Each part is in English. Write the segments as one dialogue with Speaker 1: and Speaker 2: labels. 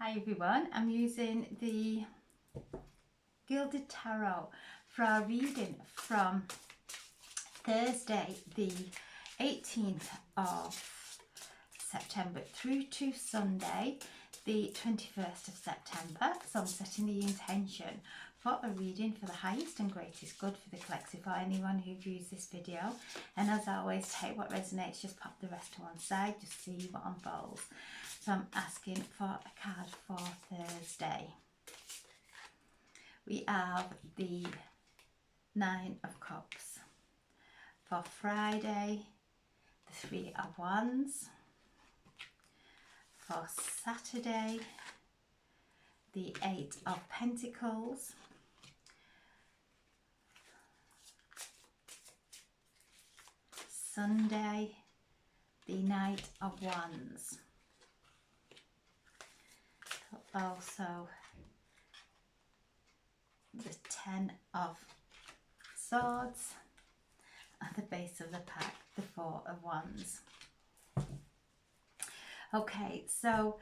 Speaker 1: Hi everyone, I'm using the Gilded Tarot for our reading from Thursday the 18th of September through to Sunday the 21st of September. So I'm setting the intention for a reading for the highest and greatest good for the collective or anyone who views this video. And as always, take what resonates, just pop the rest to one side, just see what unfolds. So I'm asking for a card for Thursday. We have the Nine of Cups. For Friday, the Three of Wands. For Saturday, the Eight of Pentacles. Sunday, the Knight of Wands. Also, the Ten of Swords. At the base of the pack, the Four of Wands. Okay, so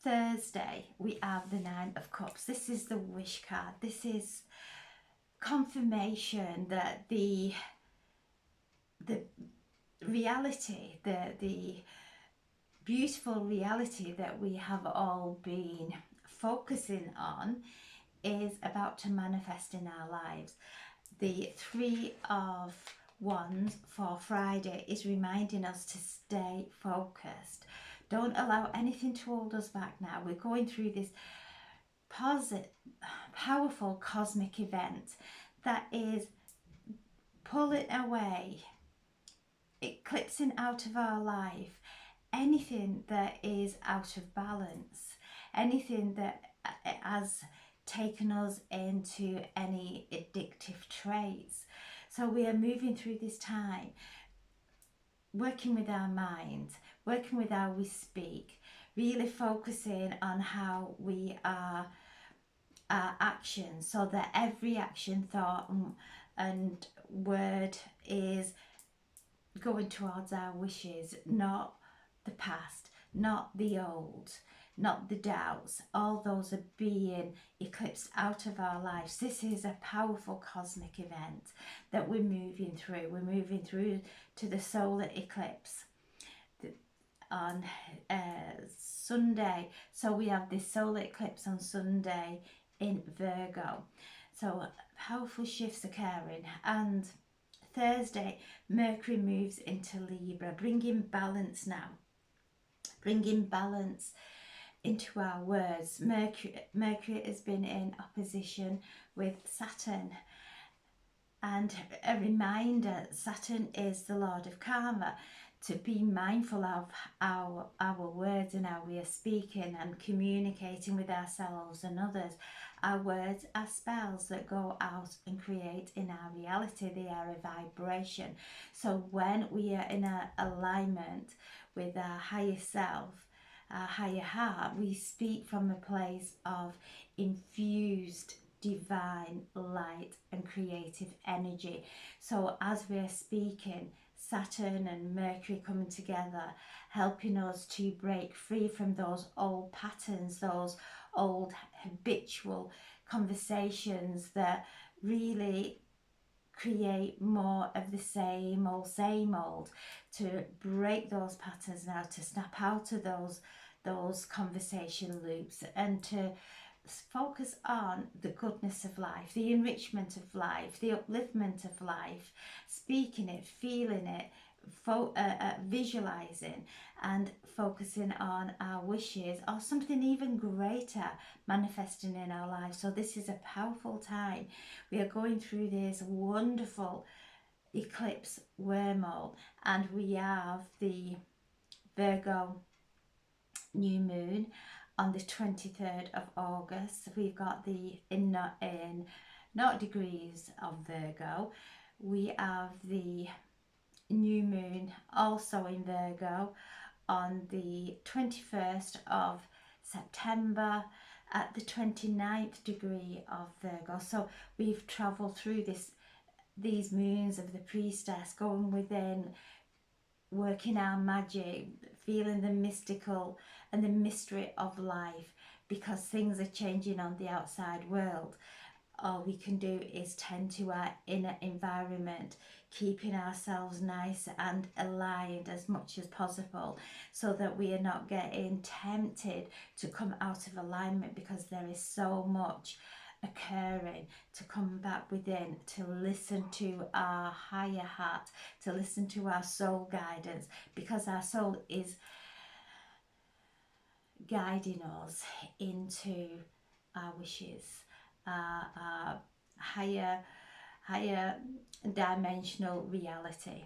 Speaker 1: Thursday we have the Nine of Cups. This is the wish card. This is confirmation that the reality, the beautiful reality that we have all been focusing on is about to manifest in our lives. The Three of Wands for Friday is reminding us to stay focused. Don't allow anything to hold us back now. We're going through this powerful cosmic event that is pulling away, eclipsing out of our life anything that is out of balance, anything that has taken us into any addictive traits. So we are moving through this time, working with our mind, working with how we speak, really focusing on how we are, our actions, so that every action, thought and word is going towards our wishes, not the past, not the old, not the doubts. All those are being eclipsed out of our lives. This is a powerful cosmic event that we're moving through. We're moving through to the solar eclipse on Sunday. So we have this solar eclipse on Sunday in Virgo. So powerful shifts occurring. And Thursday, Mercury moves into Libra, bringing balance now. Bringing balance into our words. Mercury has been in opposition with Saturn, and a reminder, Saturn is the Lord of Karma, to be mindful of our words and how we are speaking and communicating with ourselves and others. Our words are spells that go out and create in our reality. They are a vibration. So when we are in a alignment with our higher self, our higher heart, we speak from a place of infused divine light and creative energy. So as we're speaking, Saturn and Mercury coming together, helping us to break free from those old patterns, those old habitual conversations that really create more of the same old, to break those patterns now, to snap out of those conversation loops, and to focus on the goodness of life, the enrichment of life, the upliftment of life, speaking it, feeling it, visualizing and focusing on our wishes or something even greater manifesting in our lives. So this is a powerful time. We are going through this wonderful eclipse wormhole, and we have the Virgo new moon on the 23rd of August. We've got the in 0 degrees of Virgo. We have the new moon also in Virgo on the 21st of September at the 29th degree of Virgo. So we've travelled through these moons of the priestess, going within, working our magic, feeling the mystical and the mystery of life, because things are changing on the outside world. All we can do is tend to our inner environment, keeping ourselves nice and aligned as much as possible, so that we are not getting tempted to come out of alignment, because there is so much occurring. To come back within, to listen to our higher heart, to listen to our soul guidance, because our soul is guiding us into our wishes, our higher dimensional reality.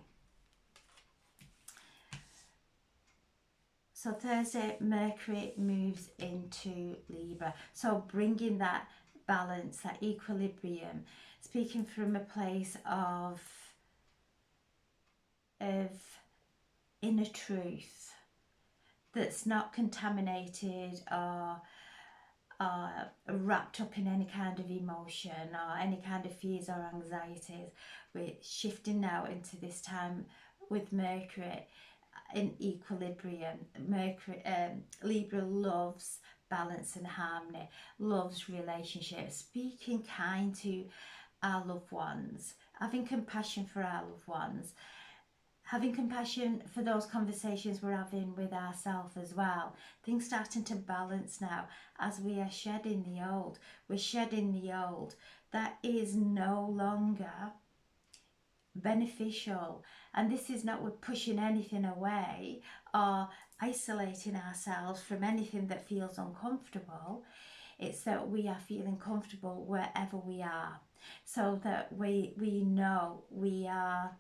Speaker 1: So Thursday, Mercury moves into Libra, so bringing that balance, that equilibrium, speaking from a place of inner truth that's not contaminated or wrapped up in any kind of emotion or any kind of fears or anxieties. We're shifting now into this time with Mercury in equilibrium. Mercury, Libra loves balance and harmony, loves relationships, speaking kind to our loved ones, having compassion for our loved ones, having compassion for those conversations we're having with ourselves as well. Things starting to balance now as we are shedding the old. We're shedding the old that is no longer beneficial. And this is not we're pushing anything away or isolating ourselves from anything that feels uncomfortable. It's that we are feeling comfortable wherever we are, so that we know we are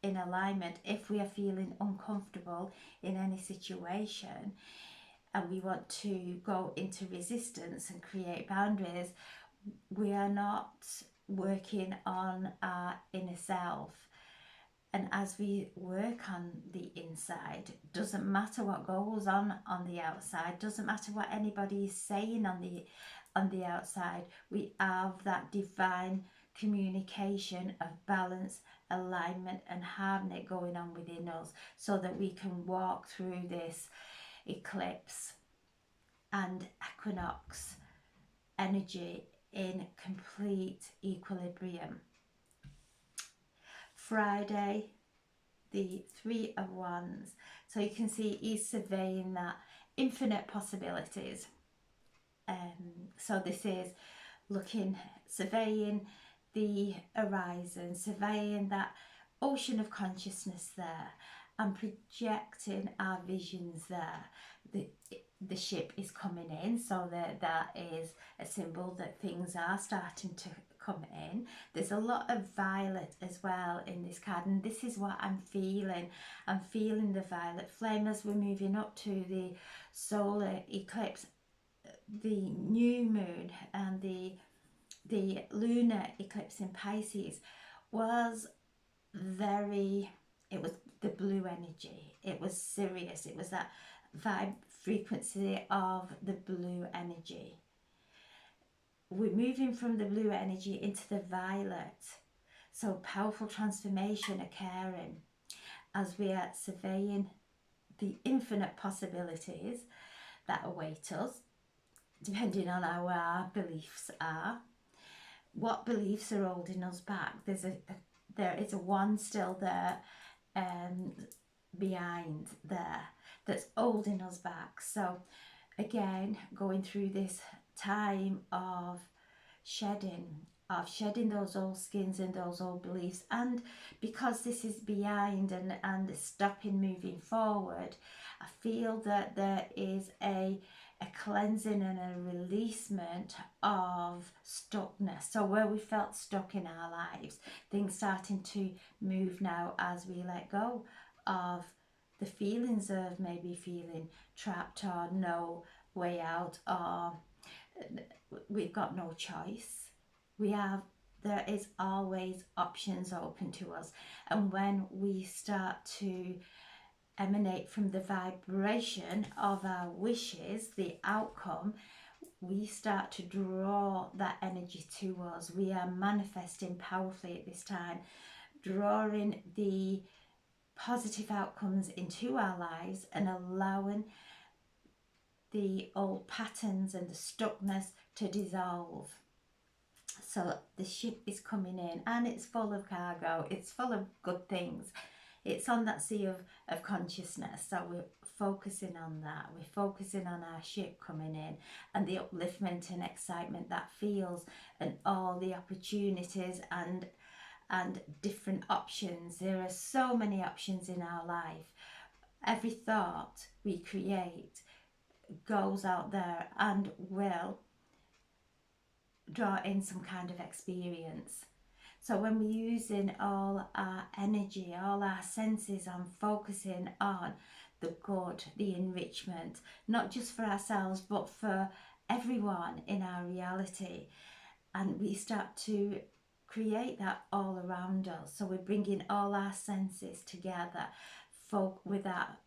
Speaker 1: in alignment. If we are feeling uncomfortable in any situation and we want to go into resistance and create boundaries, we are not working on our inner self. And as we work on the inside, doesn't matter what goes on the outside, doesn't matter what anybody is saying on the outside, we have that divine communication of balance, alignment and harmony going on within us, so that we can walk through this eclipse and equinox energy in complete equilibrium. Friday, the Three of Wands. So you can see he's surveying that infinite possibilities. So this is surveying the horizon, surveying that ocean of consciousness there, and projecting our visions there. The ship is coming in, so that is a symbol that things are starting to come in. There's a lot of violet as well in this card, and this is what I'm feeling. I'm feeling the violet flame as we're moving up to the solar eclipse, the new moon, and the lunar eclipse in Pisces was it was the blue energy. It was serious. It was that vibe frequency of the blue energy. We're moving from the blue energy into the violet. So powerful transformation occurring as we are surveying the infinite possibilities that await us, depending on how our beliefs are. What beliefs are holding us back? There is a one still there behind there that's holding us back. So again, going through this time of shedding those old skins and those old beliefs, and because this is behind and stopping moving forward, I feel that there is a cleansing and a releasement of stuckness. So where we felt stuck in our lives, things starting to move now as we let go of the feelings of maybe feeling trapped or no way out, or we've got no choice. There is always options open to us, and when we start to emanate from the vibration of our wishes, the outcome, we start to draw that energy to us. We are manifesting powerfully at this time, drawing the positive outcomes into our lives and allowing the old patterns and the stuckness to dissolve. So the ship is coming in and it's full of cargo, it's full of good things. It's on that sea of consciousness. So we're focusing on that. We're focusing on our ship coming in and the upliftment and excitement that feels, and all the opportunities and different options. There are so many options in our life. Every thought we create goes out there and will draw in some kind of experience. So when we're using all our energy, all our senses on focusing on the good, the enrichment, not just for ourselves but for everyone in our reality, and we start to create that all around us. So we're bringing all our senses together with that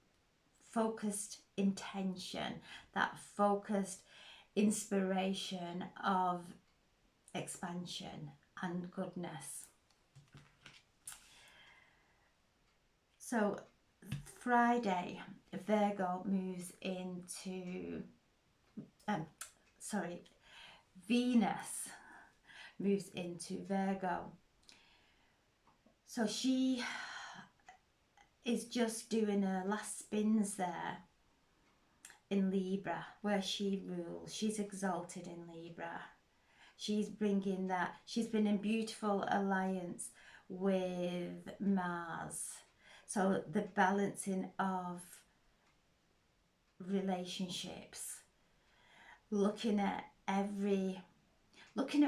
Speaker 1: focused intention, that focused inspiration of expansion and goodness. So Friday, Virgo moves into Venus moves into Virgo. So she is just doing her last spins there in Libra, where she rules. She's exalted in Libra. She's bringing that. She's been in beautiful alliance with Mars. So the balancing of relationships, looking at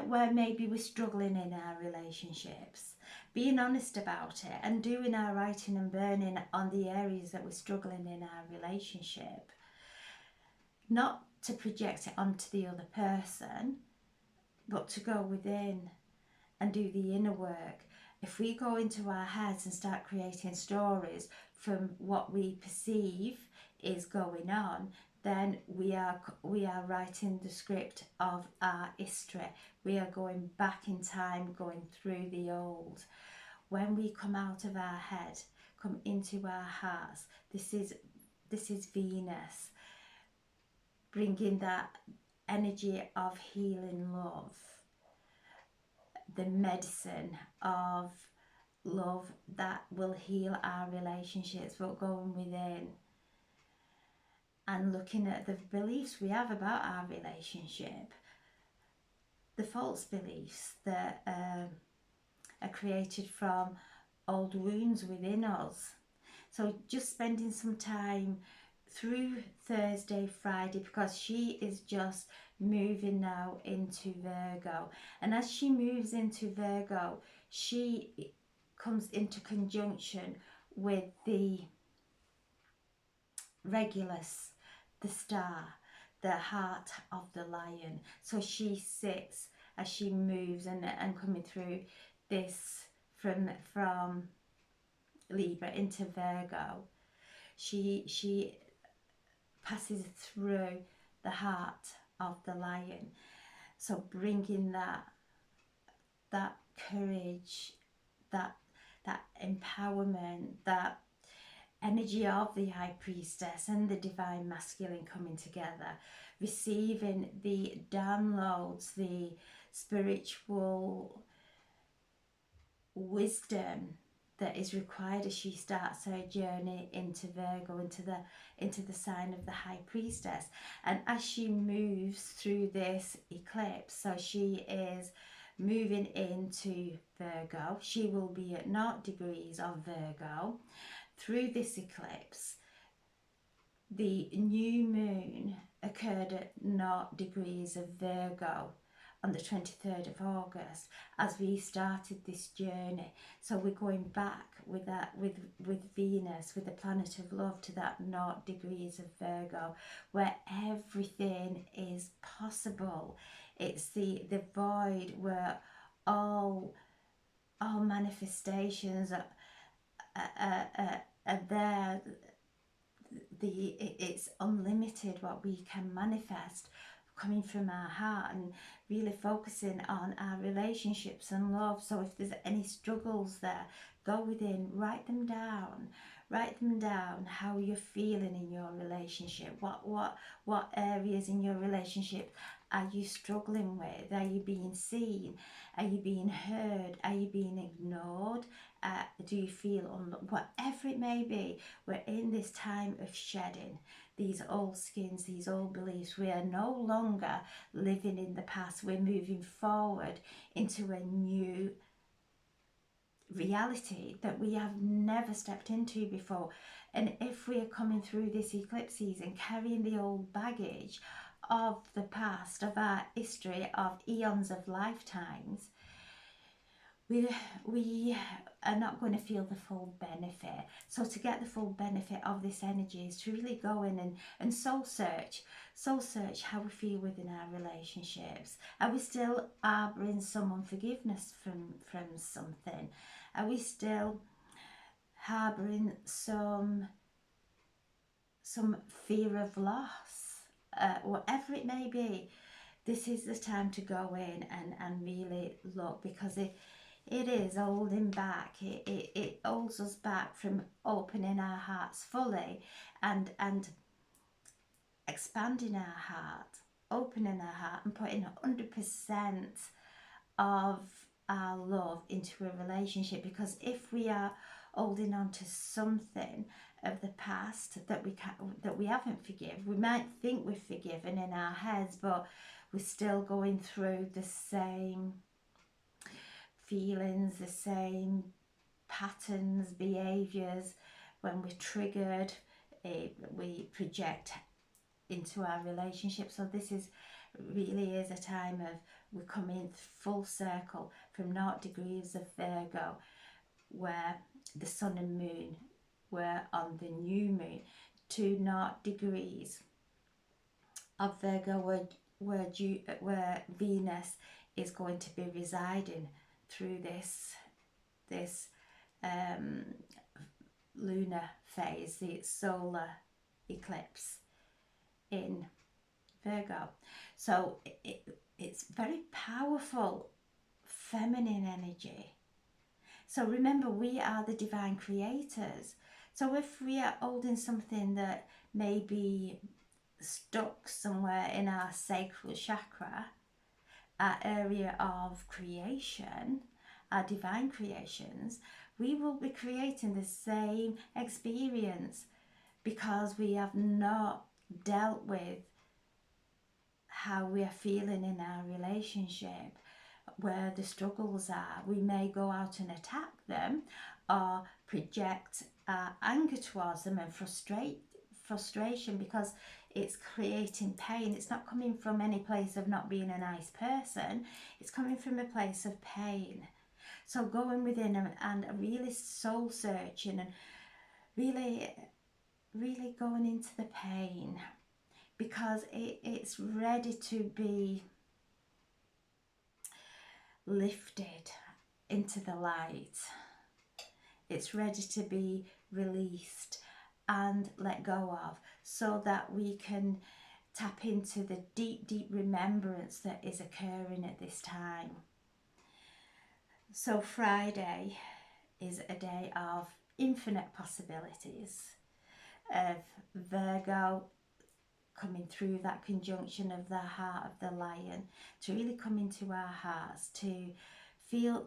Speaker 1: where maybe we're struggling in our relationships, being honest about it and doing our writing and burning on the areas that we're struggling in our relationship, not to project it onto the other person, but to go within and do the inner work. If we go into our heads and start creating stories from what we perceive is going on, then we are writing the script of our history. We are going back in time, going through the old. When we come out of our head, come into our hearts, this is Venus, bringing that energy of healing love, the medicine of love that will heal our relationships, but going within and looking at the beliefs we have about our relationship, the false beliefs that are created from old wounds within us. So just spending some time through Thursday, Friday, because she is just moving now into Virgo. And as she moves into Virgo, she comes into conjunction with the Regulus, the star, the heart of the lion. So she sits as she moves and coming through this from Libra into Virgo. She passes through the heart of the lion. So bringing that courage, that empowerment, that energy of the high priestess and the divine masculine coming together, receiving the downloads, the spiritual wisdom that is required as she starts her journey into Virgo, into the sign of the high priestess. And as she moves through this eclipse, so she is moving into Virgo, she will be at 0 degrees of Virgo. Through this eclipse, the new moon occurred at 0 degrees of Virgo on the 23rd of August as we started this journey. So we're going back with that, with Venus, with the planet of love, to that 0 degrees of Virgo, where everything is possible. It's the void where all manifestations are there. It's unlimited what we can manifest coming from our heart, and really focusing on our relationships and love. So if there's any struggles there, go within, write them down, Write them down, how you're feeling in your relationship. What areas in your relationship are you struggling with? Are you being seen? Are you being heard? Are you being ignored? Do you feel whatever it may be? We're in this time of shedding these old skins, these old beliefs. We are no longer living in the past. We're moving forward into a new reality that we have never stepped into before. And if we are coming through this eclipse season carrying the old baggage of the past, of our history, of eons of lifetimes, we are not going to feel the full benefit. So to get the full benefit of this energy is to really go in and soul search how we feel within our relationships. Are we still harboring some unforgiveness from something? Are we still harboring some fear of loss? Whatever it may be, this is the time to go in and really look, because it is holding back. It holds us back from opening our hearts fully and expanding our heart, opening our heart and putting 100% of our love into a relationship. Because if we are holding on to something of the past that we haven't forgiven, we might think we've forgiven in our heads, but we're still going through the same feelings, the same patterns, behaviours. When we're triggered, we project into our relationship. So this is really is a time of, we're coming full circle from 0 degrees of Virgo, where the sun and moon were on the new moon, to 0 degrees of Virgo, where Venus is going to be residing through this lunar phase, the solar eclipse in Virgo. So it's very powerful feminine energy. So remember, we are the divine creators. So if we are holding something that may be stuck somewhere in our sacral chakra, our area of creation, our divine creations, we will be creating the same experience, because we have not dealt with how we are feeling in our relationship, where the struggles are. We may go out and attack them, or project anger towards them and frustration, because it's creating pain. It's not coming from any place of not being a nice person. It's coming from a place of pain. So going within and really soul searching and really going into the pain, because it's ready to be lifted into the light. It's ready to be released and let go of, so that we can tap into the deep remembrance that is occurring at this time. So Friday is a day of infinite possibilities, of Virgo coming through that conjunction of the heart of the lion, to really come into our hearts, to feel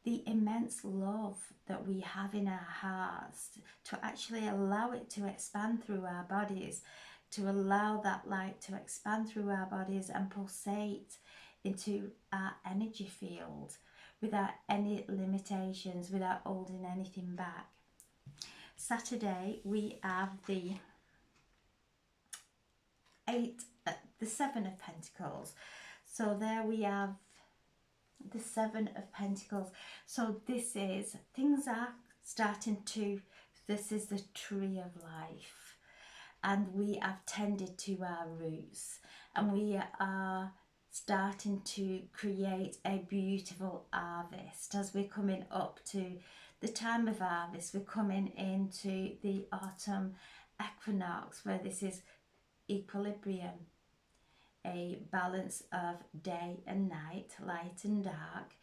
Speaker 1: the immense love that we have in our hearts, to actually allow it to expand through our bodies, to allow that light to expand through our bodies and pulsate into our energy field without any limitations, without holding anything back. Saturday we have the Seven of Pentacles. So there we have the Seven of Pentacles. So this is, things are starting to, this is the tree of life, and we have tended to our roots, and we are starting to create a beautiful harvest. As we're coming up to the time of harvest, we're coming into the autumn equinox, where this is equilibrium, a balance of day and night, light and dark,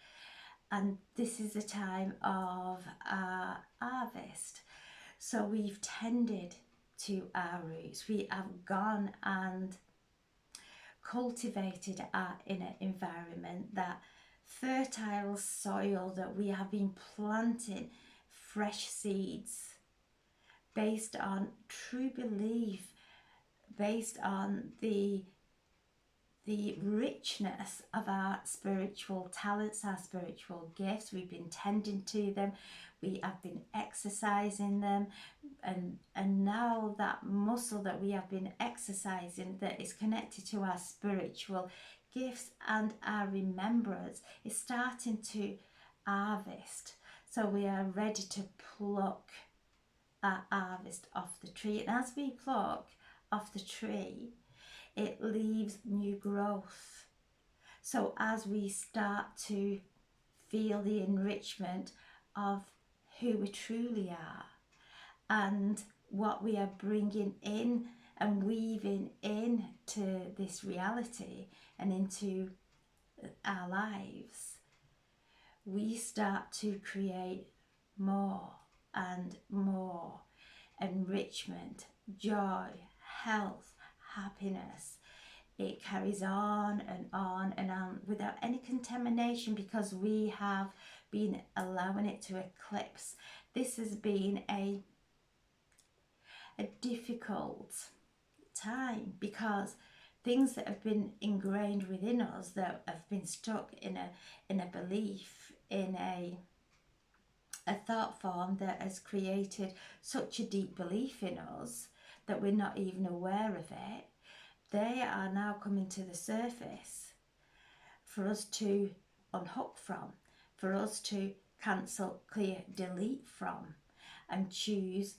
Speaker 1: and this is a time of harvest. So we've tended to our roots. We have gone and cultivated our inner environment, that fertile soil that we have been planting fresh seeds based on true belief, based on the richness of our spiritual talents, our spiritual gifts. We've been tending to them, we have been exercising them, and now that muscle that we have been exercising that is connected to our spiritual gifts and our remembrance is starting to harvest. So we are ready to pluck our harvest off the tree, and as we pluck off the tree, it leaves new growth. So as we start to feel the enrichment of who we truly are and what we are bringing in and weaving into this reality and into our lives, we start to create more and more enrichment, joy, health, happiness. It carries on and on and on without any contamination, because we have been allowing it to eclipse. This has been a difficult time, because things that have been ingrained within us, that have been stuck in a belief, in a thought form that has created such a deep belief in us that we're not even aware of it, they are now coming to the surface for us to unhook from, for us to cancel, clear, delete from, and choose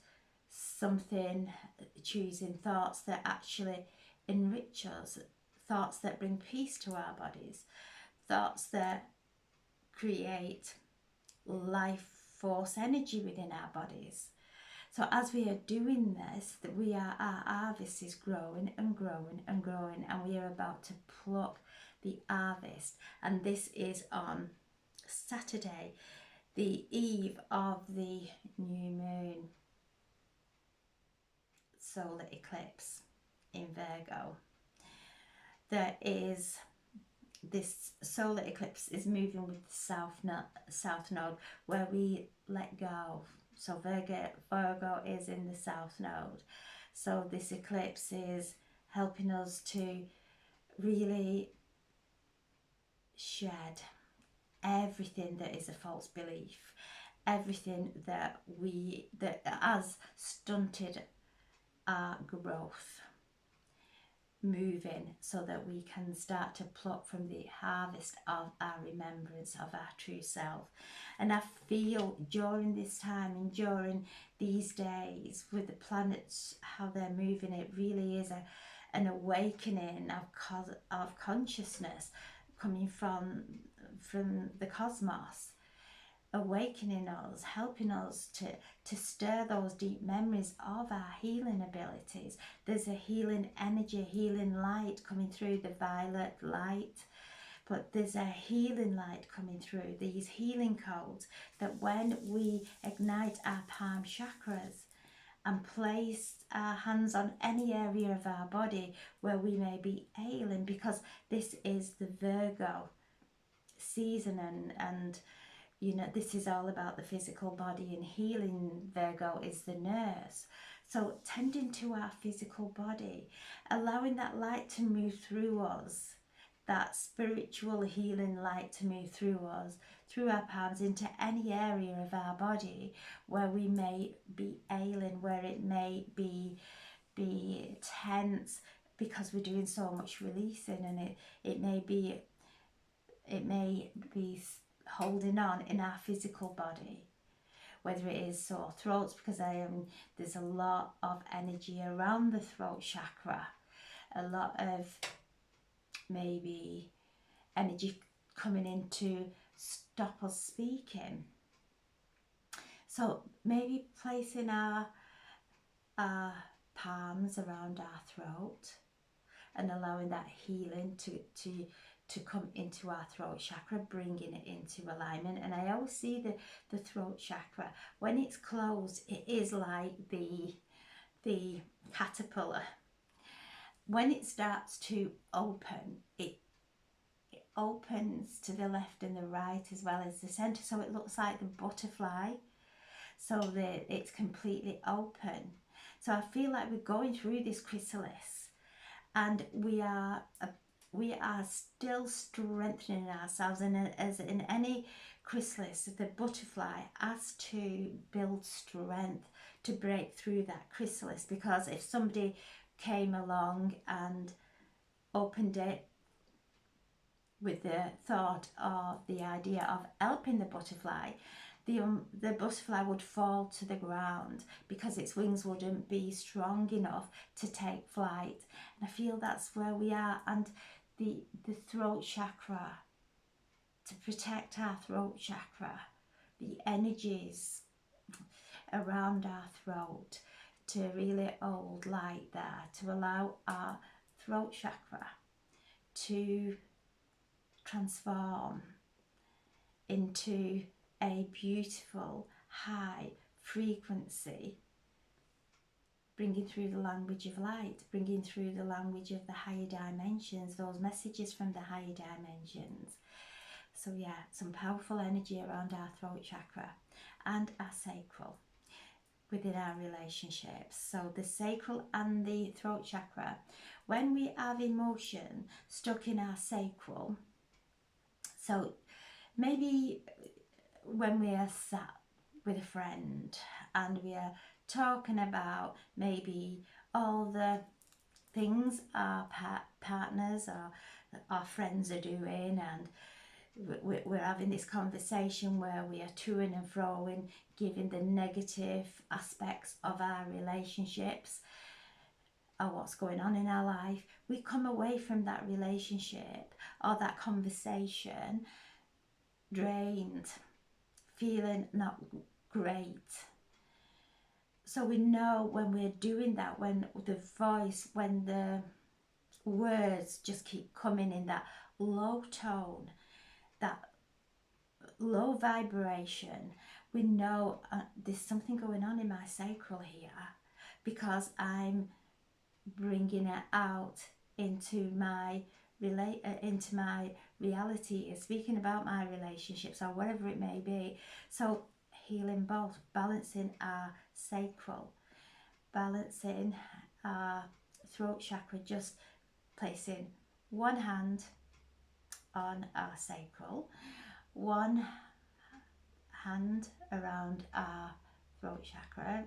Speaker 1: something, choosing thoughts that actually enrich us, thoughts that bring peace to our bodies, thoughts that create life force energy within our bodies. So as we are doing this, our harvest is growing and growing and growing, and we are about to pluck the harvest. And this is on Saturday, the eve of the new moon solar eclipse in Virgo. There is this solar eclipse is moving with the south node, where we let go. So Virgo is in the south node. So this eclipse is helping us to really shed everything that is a false belief, everything that has stunted our growth moving, so that we can start to pluck from the harvest of our remembrance of our true self. And I feel during this time and during these days with the planets, how they're moving, it really is an awakening of consciousness coming from the cosmos, awakening us, helping us to stir those deep memories of our healing abilities. There's a healing energy, a healing light coming through, the violet light, but there's a healing light coming through, these healing codes, that when we ignite our palm chakras and place our hands on any area of our body where we may be ailing, because this is the Virgo season, and you know, this is all about the physical body, and healing. Virgo is the nurse. So tending to our physical body, allowing that light to move through us, that spiritual healing light to move through us, through our palms, into any area of our body where we may be ailing, where it may be tense, because we're doing so much releasing, and it may be holding on in our physical body, whether it is sore throats, because there's a lot of energy around the throat chakra, a lot of maybe energy coming in to stop us speaking. So maybe placing our palms around our throat and allowing that healing to to come into our throat chakra, bringing it into alignment. And I always see the throat chakra, when it's closed, it is like the caterpillar. When it starts to open, it opens to the left and the right as well as the center, so it looks like the butterfly, so that it's completely open. So I feel like we're going through this chrysalis, and we are still strengthening ourselves. And as in any chrysalis, the butterfly has to build strength to break through that chrysalis, because if somebody came along and opened it with the thought of the idea of helping the butterfly, the butterfly would fall to the ground because its wings wouldn't be strong enough to take flight. And I feel that's where we are. And the throat chakra, to protect our throat chakra, the energies around our throat, to really hold light there, to allow our throat chakra to transform into a beautiful high frequency, bringing through the language of light, bringing through the language of the higher dimensions, those messages from the higher dimensions. So yeah, some powerful energy around our throat chakra and our sacral within our relationships. So the sacral and the throat chakra, when we have emotion stuck in our sacral, so maybe when we are sat with a friend and we are talking about maybe all the things our partners or our friends are doing, and we're having this conversation where we are toing and froing, giving the negative aspects of our relationships or what's going on in our life. We come away from that relationship or that conversation drained, feeling not great. So we know when we're doing that, when the voice, when the words just keep coming in that low tone, that low vibration, we know there's something going on in my sacral here, because I'm bringing it out into my reality, speaking about my relationships or whatever it may be. So healing both, balancing our sacral, balancing our throat chakra, just placing one hand on our sacral, one hand around our throat chakra,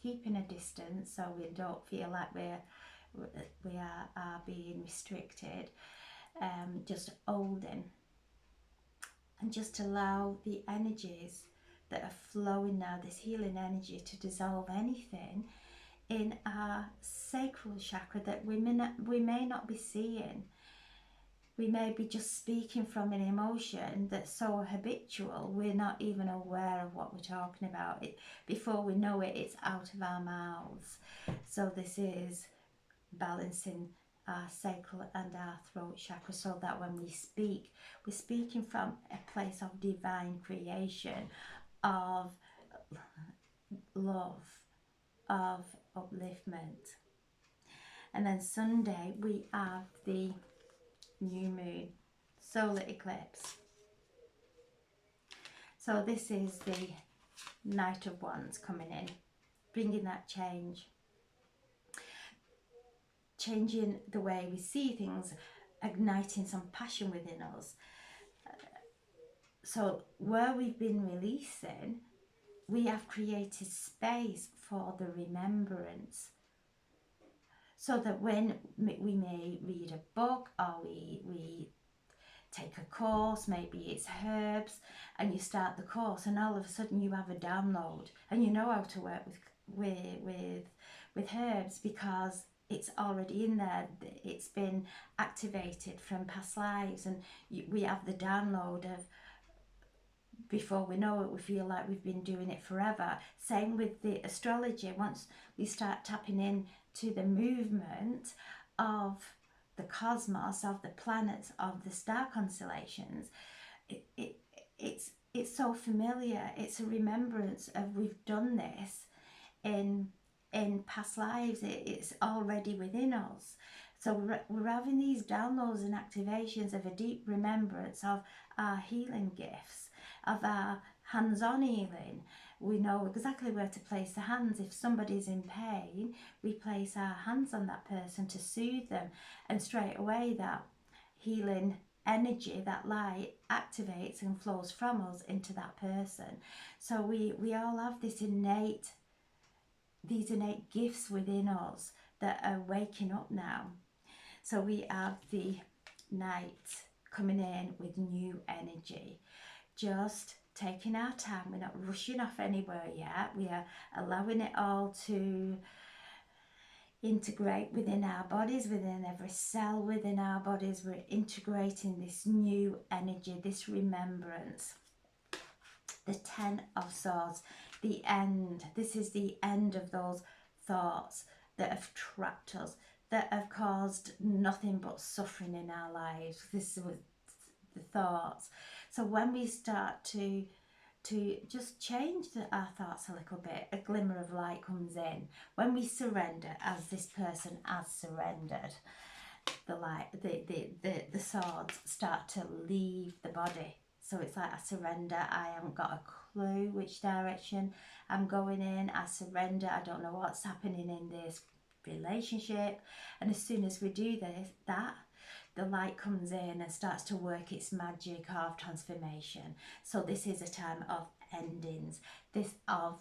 Speaker 1: keeping a distance so we don't feel like we are being restricted, just holding, and just allow the energies that are flowing now, this healing energy, to dissolve anything in our sacral chakra that we may not be seeing. We may be just speaking from an emotion that's so habitual, we're not even aware of what we're talking about. Before we know it, it's out of our mouths. So this is balancing our sacral and our throat chakra, so that when we speak, we're speaking from a place of divine creation, of love, of upliftment. And then Sunday we have the new moon, solar eclipse. So this is the Knight of Wands coming in, bringing that change, changing the way we see things, igniting some passion within us. So where we've been releasing, we have created space for the remembrance, so that when we may read a book or we take a course, maybe it's herbs, and you start the course and all of a sudden you have a download and you know how to work with herbs, because it's already in there, it's been activated from past lives, and we have the download of, before we know it, we feel like we've been doing it forever. Same with the astrology. Once we start tapping in to the movement of the cosmos, of the planets, of the star constellations, it's so familiar. It's a remembrance of we've done this in past lives. It's already within us. So we're having these downloads and activations of a deep remembrance of our healing gifts, of our hands-on healing. We know exactly where to place the hands. If somebody's in pain, we place our hands on that person to soothe them, and straight away that healing energy, that light, activates and flows from us into that person. So we all have these innate gifts within us that are waking up now. So we have the night coming in with new energy, just taking our time. We're not rushing off anywhere yet. We are allowing it all to integrate within our bodies, within every cell within our bodies. We're integrating this new energy, this remembrance. The Ten of Swords, the end. This is the end of those thoughts that have trapped us, that have caused nothing but suffering in our lives. This was the thoughts. So when we start to just change our thoughts a little bit, a glimmer of light comes in. When we surrender, as this person has surrendered, the light, the swords start to leave the body. So it's like, I surrender. I haven't got a clue which direction I'm going in. I surrender. I don't know what's happening in this relationship. And as soon as we do that, the light comes in and starts to work its magic of transformation. So this is a time of endings, of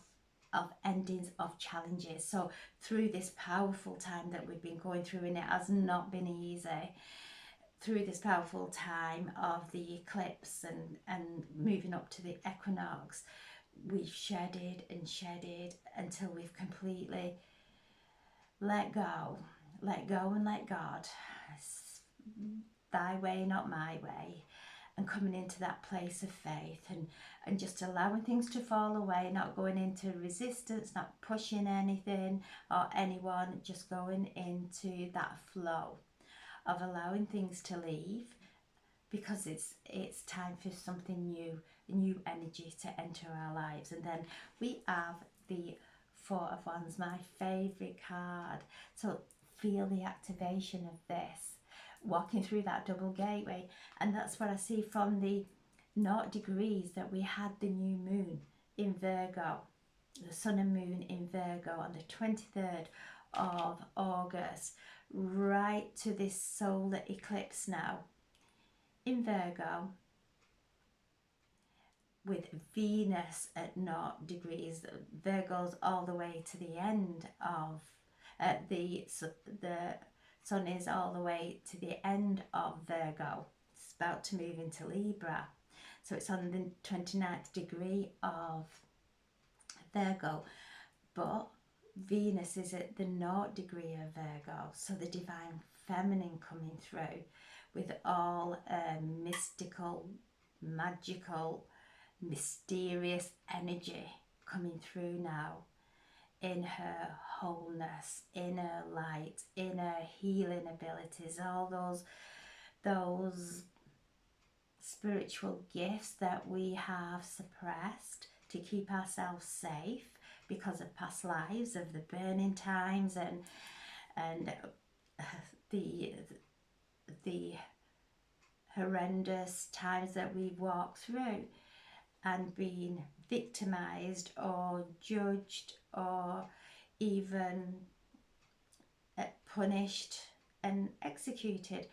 Speaker 1: endings of challenges. So through this powerful time that we've been going through, and it has not been easy, through this powerful time of the eclipse and moving up to the equinox, we've shedded and shedded until we've completely let go and let God. Thy way, not my way. And coming into that place of faith, and just allowing things to fall away, not going into resistance, not pushing anything or anyone, just going into that flow of allowing things to leave, because it's time for something new, new energy to enter our lives. And then we have the Four of Wands, my favourite card. So feel the activation of this, walking through that double gateway. And that's what I see from the 0 degrees, that we had the new moon in Virgo, the sun and moon in Virgo on the 23rd of August, right to this solar eclipse now in Virgo, with Venus at 0 degrees. Virgo's all the way to the end of the sun is all the way to the end of Virgo. It's about to move into Libra. So it's on the 29th degree of Virgo. But Venus is at the 0 degree of Virgo. So the divine feminine coming through with all mystical, magical, mysterious energy coming through now, in her wholeness, in her light, in her healing abilities, all those spiritual gifts that we have suppressed to keep ourselves safe because of past lives, of the burning times and the horrendous times that we've walked through, and been victimized or judged or even punished and executed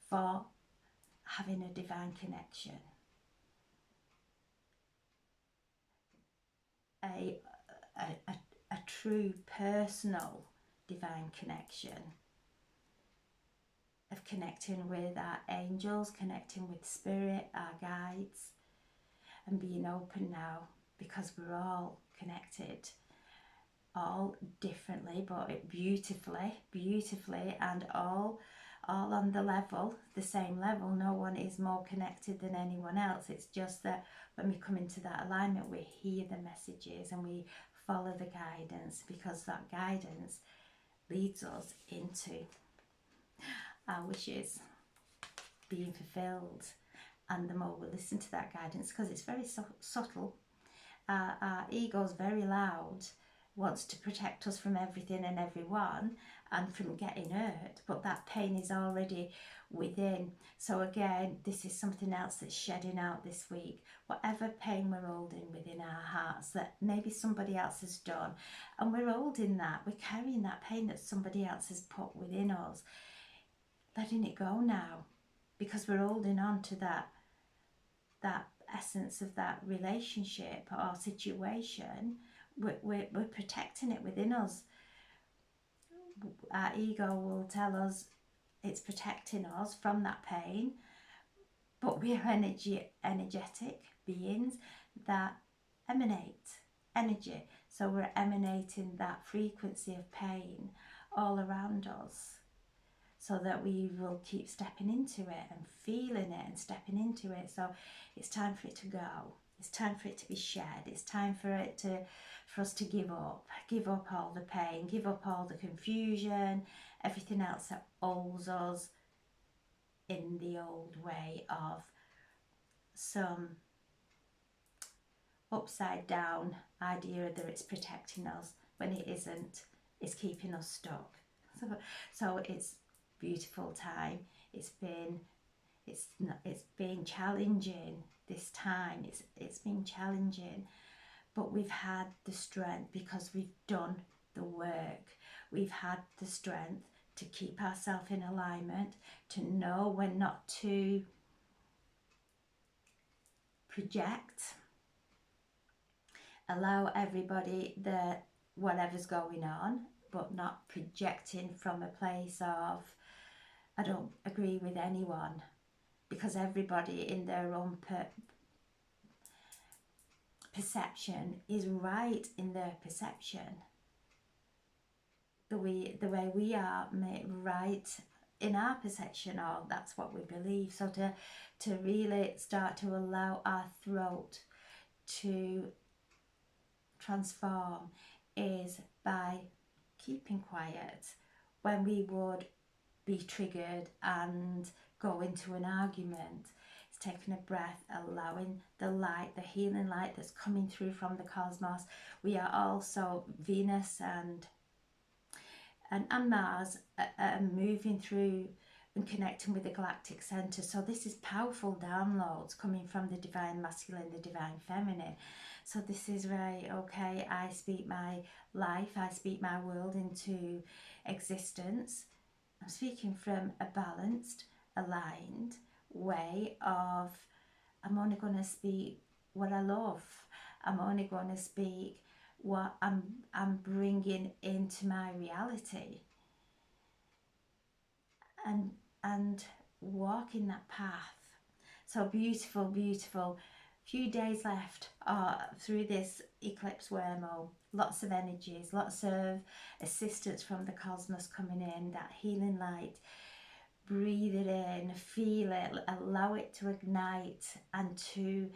Speaker 1: for having a divine connection, a true personal divine connection, of connecting with our angels, connecting with spirit, our guides, and being open now, because we're all connected, all differently but beautifully, and all on the same level. No one is more connected than anyone else. It's just that when we come into that alignment, we hear the messages and we follow the guidance, because that guidance leads us into our wishes being fulfilled, and the more we listen to that guidance, because it's very subtle. Our ego's very loud, wants to protect us from everything and everyone and from getting hurt, but that pain is already within. So again, this is something else that's shedding out this week. Whatever pain we're holding within our hearts that maybe somebody else has done, and we're holding that, we're carrying that pain that somebody else has put within us, letting it go now, because we're holding on to that essence of that relationship or situation. We're protecting it within us. Our ego will tell us it's protecting us from that pain, but we are energetic beings that emanate energy. So we're emanating that frequency of pain all around us, so that we will keep stepping into it and feeling it and stepping into it. So it's time for it to go. It's time for it to be shed. It's time for us to give up all the pain, give up all the confusion, everything else that holds us in the old way of some upside down idea that it's protecting us when it isn't. It's keeping us stuck. So it's beautiful time. It's been challenging this time. It's been challenging, but we've had the strength because we've done the work. We've had the strength to keep ourselves in alignment, to know when not to project, allow everybody whatever's going on, but not projecting from a place of I don't agree with anyone, because everybody in their own perception is right in their perception. The way we are right in our perception, or that's what we believe. So to really start to allow our throat to transform is by keeping quiet when we would be triggered and go into an argument. It's taking a breath, allowing the light, the healing light that's coming through from the cosmos. We are also Venus and Mars moving through and connecting with the galactic center. So this is powerful downloads coming from the divine masculine, the divine feminine. So this is very okay. I speak my life, I speak my world into existence. I'm speaking from a balanced, aligned way of I'm only going to speak what I love. I'm only going to speak what I'm bringing into my reality, and walking that path. So beautiful, beautiful. Few days left through this eclipse wormhole. Lots of energies, lots of assistance from the cosmos coming in, that healing light. Breathe it in, feel it, allow it to ignite, and to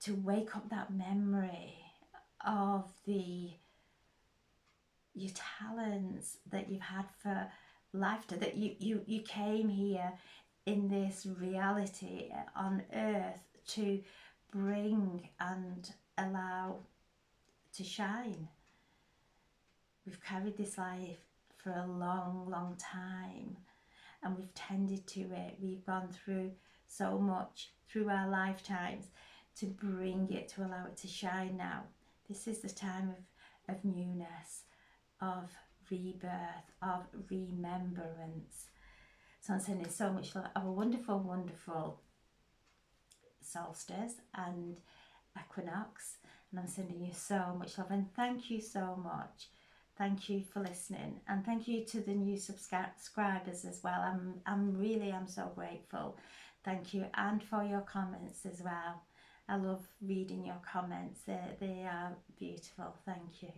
Speaker 1: wake up that memory of your talents that you've had for life, that you came here in this reality on earth to bring and allow to shine. We've carried this life for a long, long time, and we've tended to it. We've gone through so much through our lifetimes to bring it, to allow it to shine now. This is the time of newness, of rebirth, of remembrance. So I'm sending so much love. Have a wonderful, wonderful solstice and equinox, and I'm sending you so much love, and thank you so much. Thank you for listening, and thank you to the new subscribers as well. I'm so grateful. Thank you, and for your comments as well. I love reading your comments. They are beautiful. Thank you.